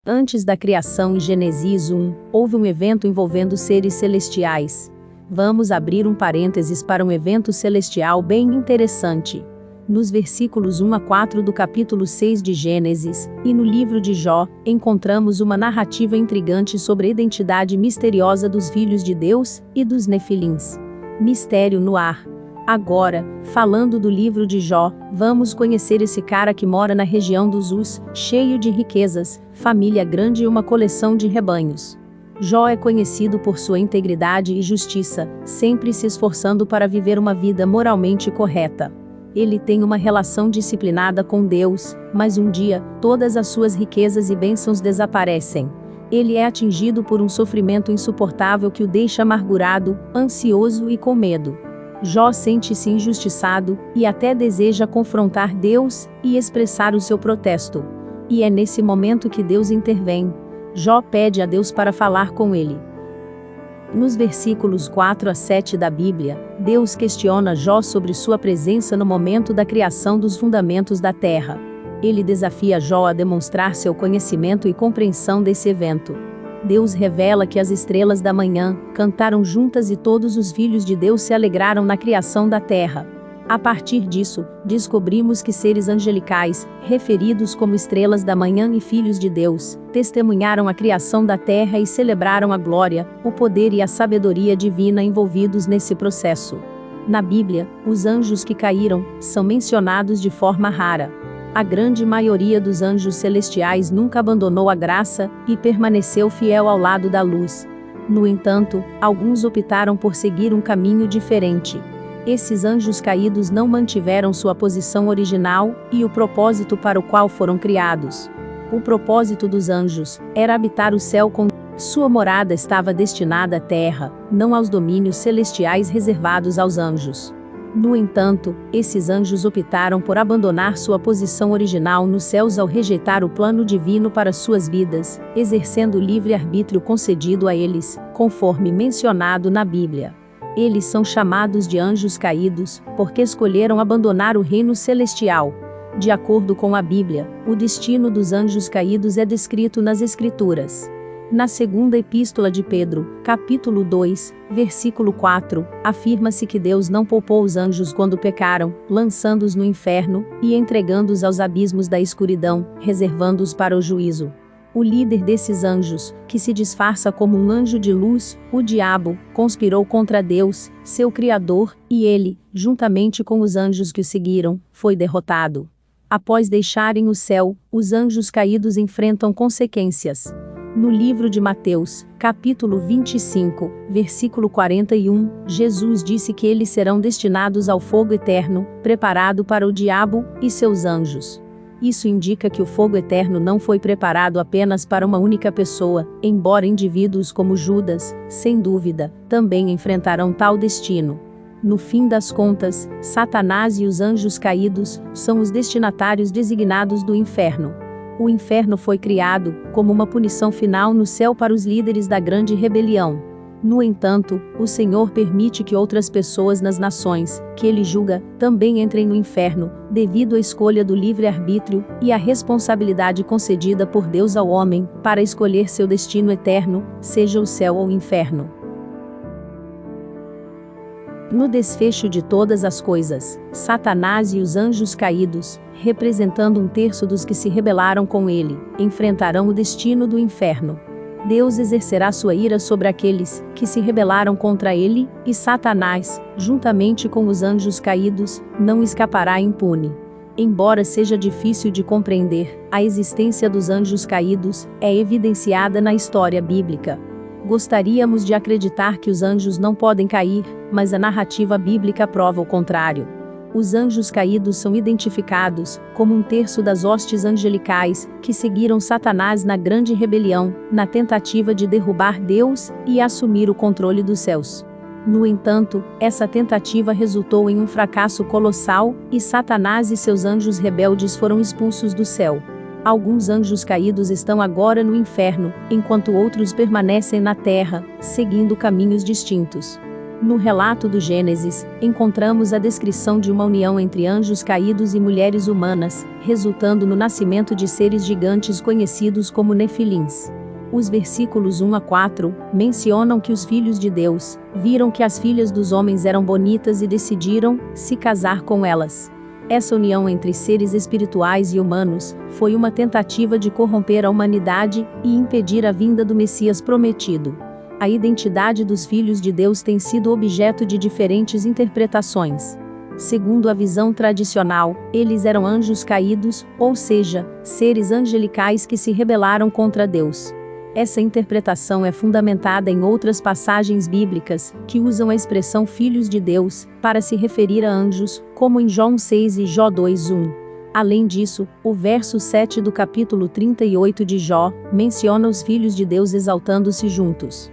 Antes da criação em Gênesis 1, houve um evento envolvendo seres celestiais. Vamos abrir um parênteses para um evento celestial bem interessante. Nos versículos 1 a 4 do capítulo 6 de Gênesis, e no livro de Jó, encontramos uma narrativa intrigante sobre a identidade misteriosa dos filhos de Deus e dos Nefilins. Mistério no ar. Agora, falando do livro de Jó, vamos conhecer esse cara que mora na região dos Uz, cheio de riquezas, família grande e uma coleção de rebanhos. Jó é conhecido por sua integridade e justiça, sempre se esforçando para viver uma vida moralmente correta. Ele tem uma relação disciplinada com Deus, mas um dia, todas as suas riquezas e bênçãos desaparecem. Ele é atingido por um sofrimento insuportável que o deixa amargurado, ansioso e com medo. Jó sente-se injustiçado, e até deseja confrontar Deus, e expressar o seu protesto. E é nesse momento que Deus intervém. Jó pede a Deus para falar com ele. Nos versículos 4 a 7 da Bíblia, Deus questiona Jó sobre sua presença no momento da criação dos fundamentos da terra. Ele desafia Jó a demonstrar seu conhecimento e compreensão desse evento. Deus revela que as estrelas da manhã cantaram juntas e todos os filhos de Deus se alegraram na criação da terra. A partir disso, descobrimos que seres angelicais, referidos como estrelas da manhã e filhos de Deus, testemunharam a criação da terra e celebraram a glória, o poder e a sabedoria divina envolvidos nesse processo. Na Bíblia, os anjos que caíram são mencionados de forma rara. A grande maioria dos anjos celestiais nunca abandonou a graça e permaneceu fiel ao lado da luz. No entanto, alguns optaram por seguir um caminho diferente. Esses anjos caídos não mantiveram sua posição original e o propósito para o qual foram criados. O propósito dos anjos era habitar o céu com sua morada estava destinada à terra, não aos domínios celestiais reservados aos anjos. No entanto, esses anjos optaram por abandonar sua posição original nos céus ao rejeitar o plano divino para suas vidas, exercendo o livre-arbítrio concedido a eles, conforme mencionado na Bíblia. Eles são chamados de anjos caídos, porque escolheram abandonar o reino celestial. De acordo com a Bíblia, o destino dos anjos caídos é descrito nas Escrituras. Na segunda epístola de Pedro, capítulo 2, versículo 4, afirma-se que Deus não poupou os anjos quando pecaram, lançando-os no inferno, e entregando-os aos abismos da escuridão, reservando-os para o juízo. O líder desses anjos, que se disfarça como um anjo de luz, o diabo, conspirou contra Deus, seu Criador, e ele, juntamente com os anjos que o seguiram, foi derrotado. Após deixarem o céu, os anjos caídos enfrentam consequências. No livro de Mateus, capítulo 25, versículo 41, Jesus disse que eles serão destinados ao fogo eterno, preparado para o diabo e seus anjos. Isso indica que o fogo eterno não foi preparado apenas para uma única pessoa, embora indivíduos como Judas, sem dúvida, também enfrentarão tal destino. No fim das contas, Satanás e os anjos caídos são os destinatários designados do inferno. O inferno foi criado como uma punição final no céu para os líderes da grande rebelião. No entanto, o Senhor permite que outras pessoas nas nações, que ele julga, também entrem no inferno, devido à escolha do livre-arbítrio e à responsabilidade concedida por Deus ao homem para escolher seu destino eterno, seja o céu ou o inferno. No desfecho de todas as coisas, Satanás e os anjos caídos, representando 1/3 dos que se rebelaram com ele, enfrentarão o destino do inferno. Deus exercerá sua ira sobre aqueles que se rebelaram contra ele, e Satanás, juntamente com os anjos caídos, não escapará impune. Embora seja difícil de compreender, a existência dos anjos caídos é evidenciada na história bíblica. Gostaríamos de acreditar que os anjos não podem cair, mas a narrativa bíblica prova o contrário. Os anjos caídos são identificados como 1/3 das hostes angelicais que seguiram Satanás na grande rebelião, na tentativa de derrubar Deus e assumir o controle dos céus. No entanto, essa tentativa resultou em um fracasso colossal, e Satanás e seus anjos rebeldes foram expulsos do céu. Alguns anjos caídos estão agora no inferno, enquanto outros permanecem na terra, seguindo caminhos distintos. No relato do Gênesis, encontramos a descrição de uma união entre anjos caídos e mulheres humanas, resultando no nascimento de seres gigantes conhecidos como Nefilins. Os versículos 1 a 4 mencionam que os filhos de Deus viram que as filhas dos homens eram bonitas e decidiram se casar com elas. Essa união entre seres espirituais e humanos foi uma tentativa de corromper a humanidade e impedir a vinda do Messias prometido. A identidade dos filhos de Deus tem sido objeto de diferentes interpretações. Segundo a visão tradicional, eles eram anjos caídos, ou seja, seres angelicais que se rebelaram contra Deus. Essa interpretação é fundamentada em outras passagens bíblicas, que usam a expressão filhos de Deus, para se referir a anjos, como em Jó 1:6 e Jó 2:1. Além disso, o verso 7 do capítulo 38 de Jó, menciona os filhos de Deus exaltando-se juntos.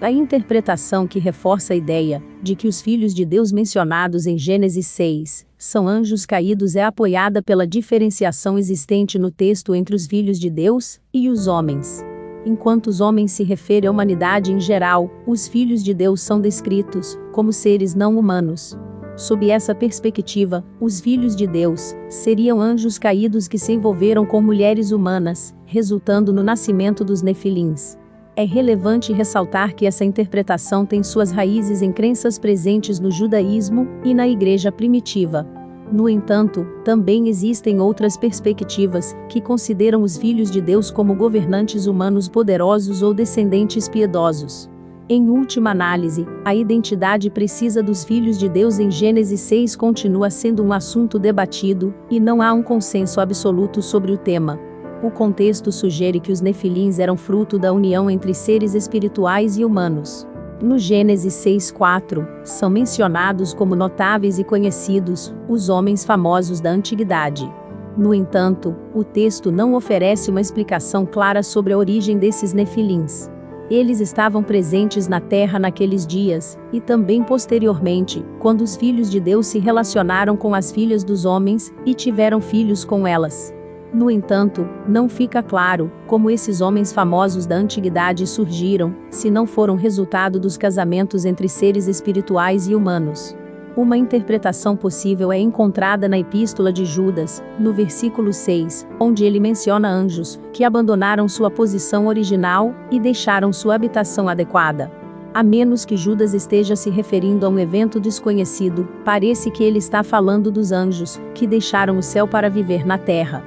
A interpretação que reforça a ideia de que os filhos de Deus mencionados em Gênesis 6 são anjos caídos é apoiada pela diferenciação existente no texto entre os filhos de Deus e os homens. Enquanto os homens se referem à humanidade em geral, os filhos de Deus são descritos como seres não humanos. Sob essa perspectiva, os filhos de Deus seriam anjos caídos que se envolveram com mulheres humanas, resultando no nascimento dos Nefilins. É relevante ressaltar que essa interpretação tem suas raízes em crenças presentes no judaísmo e na igreja primitiva. No entanto, também existem outras perspectivas que consideram os filhos de Deus como governantes humanos poderosos ou descendentes piedosos. Em última análise, a identidade precisa dos filhos de Deus em Gênesis 6 continua sendo um assunto debatido, e não há um consenso absoluto sobre o tema. O contexto sugere que os Nefilins eram fruto da união entre seres espirituais e humanos. No Gênesis 6:4, são mencionados como notáveis e conhecidos os homens famosos da antiguidade. No entanto, o texto não oferece uma explicação clara sobre a origem desses Nefilins. Eles estavam presentes na terra naqueles dias, e também posteriormente, quando os filhos de Deus se relacionaram com as filhas dos homens e tiveram filhos com elas. No entanto, não fica claro como esses homens famosos da antiguidade surgiram, se não foram resultado dos casamentos entre seres espirituais e humanos. Uma interpretação possível é encontrada na Epístola de Judas, no versículo 6, onde ele menciona anjos que abandonaram sua posição original e deixaram sua habitação adequada. A menos que Judas esteja se referindo a um evento desconhecido, parece que ele está falando dos anjos que deixaram o céu para viver na terra.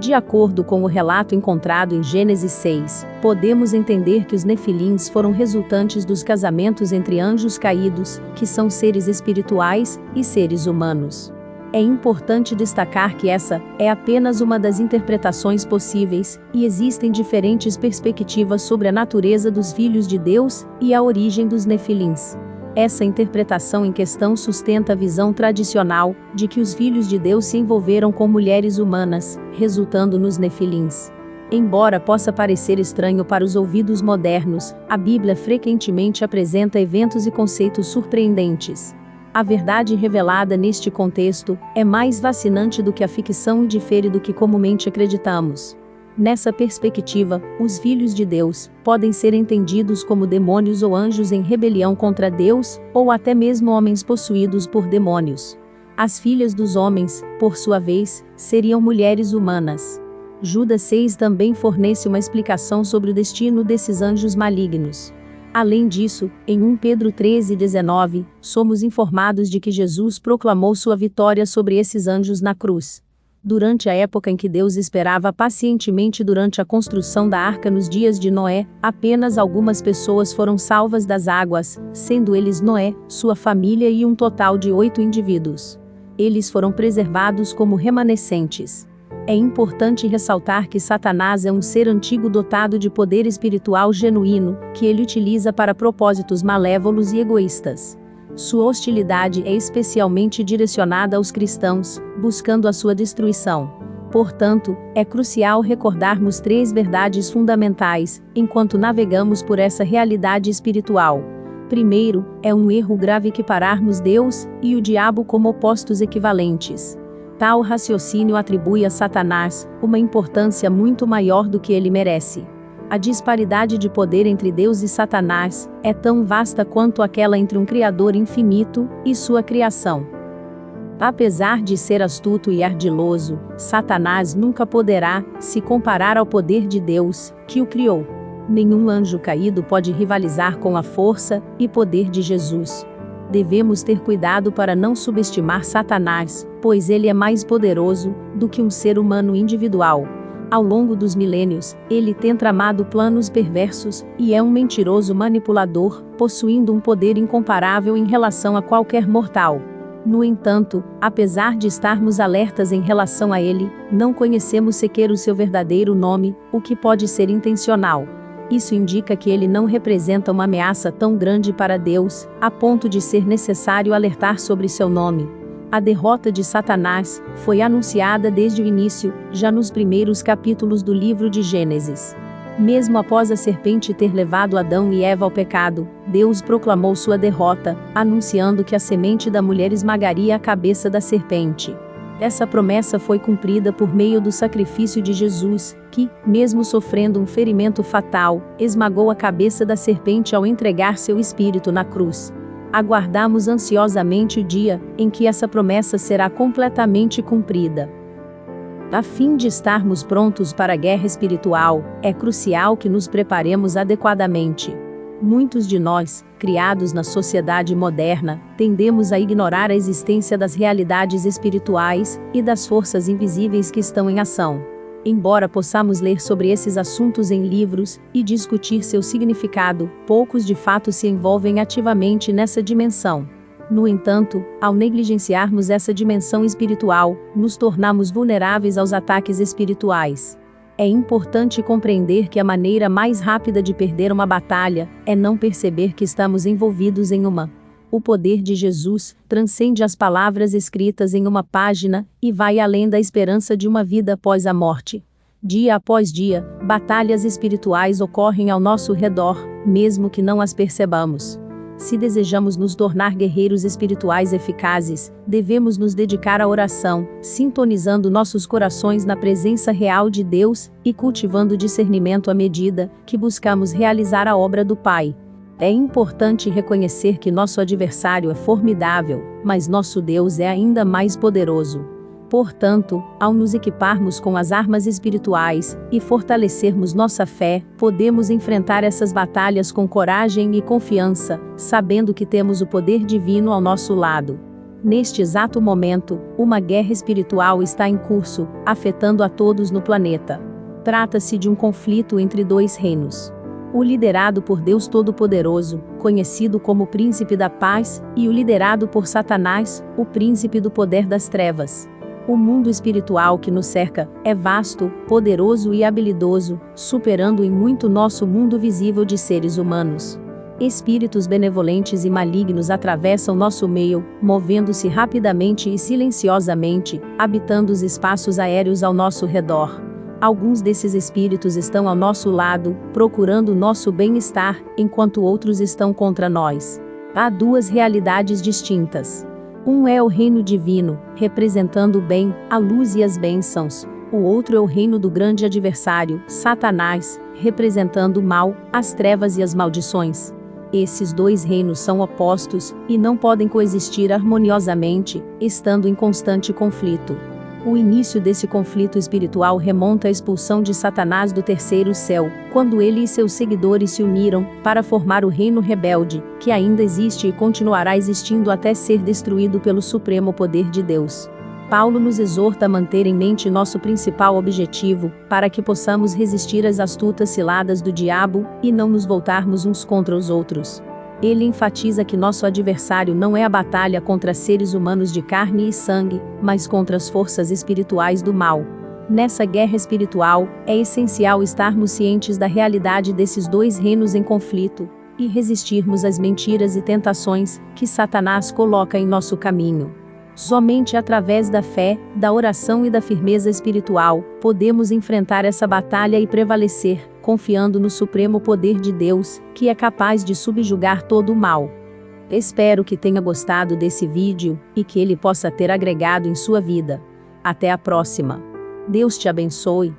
De acordo com o relato encontrado em Gênesis 6, podemos entender que os Nefilins foram resultantes dos casamentos entre anjos caídos, que são seres espirituais, e seres humanos. É importante destacar que essa é apenas uma das interpretações possíveis, e existem diferentes perspectivas sobre a natureza dos filhos de Deus e a origem dos Nefilins. Essa interpretação em questão sustenta a visão tradicional de que os filhos de Deus se envolveram com mulheres humanas, resultando nos Nefilins. Embora possa parecer estranho para os ouvidos modernos, a Bíblia frequentemente apresenta eventos e conceitos surpreendentes. A verdade revelada neste contexto é mais fascinante do que a ficção e difere do que comumente acreditamos. Nessa perspectiva, os filhos de Deus podem ser entendidos como demônios ou anjos em rebelião contra Deus, ou até mesmo homens possuídos por demônios. As filhas dos homens, por sua vez, seriam mulheres humanas. Judas 6 também fornece uma explicação sobre o destino desses anjos malignos. Além disso, em 1 Pedro 13:19, somos informados de que Jesus proclamou sua vitória sobre esses anjos na cruz. Durante a época em que Deus esperava pacientemente durante a construção da arca nos dias de Noé, apenas algumas pessoas foram salvas das águas, sendo eles Noé, sua família e um total de 8 indivíduos. Eles foram preservados como remanescentes. É importante ressaltar que Satanás é um ser antigo dotado de poder espiritual genuíno, que ele utiliza para propósitos malévolos e egoístas. Sua hostilidade é especialmente direcionada aos cristãos, buscando a sua destruição. Portanto, é crucial recordarmos 3 verdades fundamentais, enquanto navegamos por essa realidade espiritual. Primeiro, é um erro grave equipararmos Deus e o diabo como opostos equivalentes. Tal raciocínio atribui a Satanás uma importância muito maior do que ele merece. A disparidade de poder entre Deus e Satanás é tão vasta quanto aquela entre um Criador infinito e sua criação. Apesar de ser astuto e ardiloso, Satanás nunca poderá se comparar ao poder de Deus, que o criou. Nenhum anjo caído pode rivalizar com a força e poder de Jesus. Devemos ter cuidado para não subestimar Satanás, pois ele é mais poderoso do que um ser humano individual. Ao longo dos milênios, ele tem tramado planos perversos e é um mentiroso manipulador, possuindo um poder incomparável em relação a qualquer mortal. No entanto, apesar de estarmos alertas em relação a ele, não conhecemos sequer o seu verdadeiro nome, o que pode ser intencional. Isso indica que ele não representa uma ameaça tão grande para Deus, a ponto de ser necessário alertar sobre seu nome. A derrota de Satanás foi anunciada desde o início, já nos primeiros capítulos do livro de Gênesis. Mesmo após a serpente ter levado Adão e Eva ao pecado, Deus proclamou sua derrota, anunciando que a semente da mulher esmagaria a cabeça da serpente. Essa promessa foi cumprida por meio do sacrifício de Jesus, que, mesmo sofrendo um ferimento fatal, esmagou a cabeça da serpente ao entregar seu espírito na cruz. Aguardamos ansiosamente o dia em que essa promessa será completamente cumprida. A fim de estarmos prontos para a guerra espiritual, é crucial que nos preparemos adequadamente. Muitos de nós, criados na sociedade moderna, tendemos a ignorar a existência das realidades espirituais e das forças invisíveis que estão em ação. Embora possamos ler sobre esses assuntos em livros e discutir seu significado, poucos de fato se envolvem ativamente nessa dimensão. No entanto, ao negligenciarmos essa dimensão espiritual, nos tornamos vulneráveis aos ataques espirituais. É importante compreender que a maneira mais rápida de perder uma batalha é não perceber que estamos envolvidos em uma. O poder de Jesus transcende as palavras escritas em uma página e vai além da esperança de uma vida após a morte. Dia após dia, batalhas espirituais ocorrem ao nosso redor, mesmo que não as percebamos. Se desejamos nos tornar guerreiros espirituais eficazes, devemos nos dedicar à oração, sintonizando nossos corações na presença real de Deus e cultivando discernimento à medida que buscamos realizar a obra do Pai. É importante reconhecer que nosso adversário é formidável, mas nosso Deus é ainda mais poderoso. Portanto, ao nos equiparmos com as armas espirituais e fortalecermos nossa fé, podemos enfrentar essas batalhas com coragem e confiança, sabendo que temos o poder divino ao nosso lado. Neste exato momento, uma guerra espiritual está em curso, afetando a todos no planeta. Trata-se de um conflito entre dois reinos. O liderado por Deus Todo-Poderoso, conhecido como Príncipe da Paz, e o liderado por Satanás, o Príncipe do Poder das Trevas. O mundo espiritual que nos cerca é vasto, poderoso e habilidoso, superando em muito nosso mundo visível de seres humanos. Espíritos benevolentes e malignos atravessam nosso meio, movendo-se rapidamente e silenciosamente, habitando os espaços aéreos ao nosso redor. Alguns desses espíritos estão ao nosso lado, procurando nosso bem-estar, enquanto outros estão contra nós. Há duas realidades distintas. Um é o reino divino, representando o bem, a luz e as bênçãos. O outro é o reino do grande adversário, Satanás, representando o mal, as trevas e as maldições. Esses dois reinos são opostos e não podem coexistir harmoniosamente, estando em constante conflito. O início desse conflito espiritual remonta à expulsão de Satanás do terceiro céu, quando ele e seus seguidores se uniram para formar o reino rebelde, que ainda existe e continuará existindo até ser destruído pelo supremo poder de Deus. Paulo nos exorta a manter em mente nosso principal objetivo, para que possamos resistir às astutas ciladas do diabo e não nos voltarmos uns contra os outros. Ele enfatiza que nosso adversário não é a batalha contra seres humanos de carne e sangue, mas contra as forças espirituais do mal. Nessa guerra espiritual, é essencial estarmos cientes da realidade desses dois reinos em conflito, e resistirmos às mentiras e tentações que Satanás coloca em nosso caminho. Somente através da fé, da oração e da firmeza espiritual, podemos enfrentar essa batalha e prevalecer, confiando no supremo poder de Deus, que é capaz de subjugar todo o mal. Espero que tenha gostado desse vídeo, e que ele possa ter agregado em sua vida. Até a próxima. Deus te abençoe.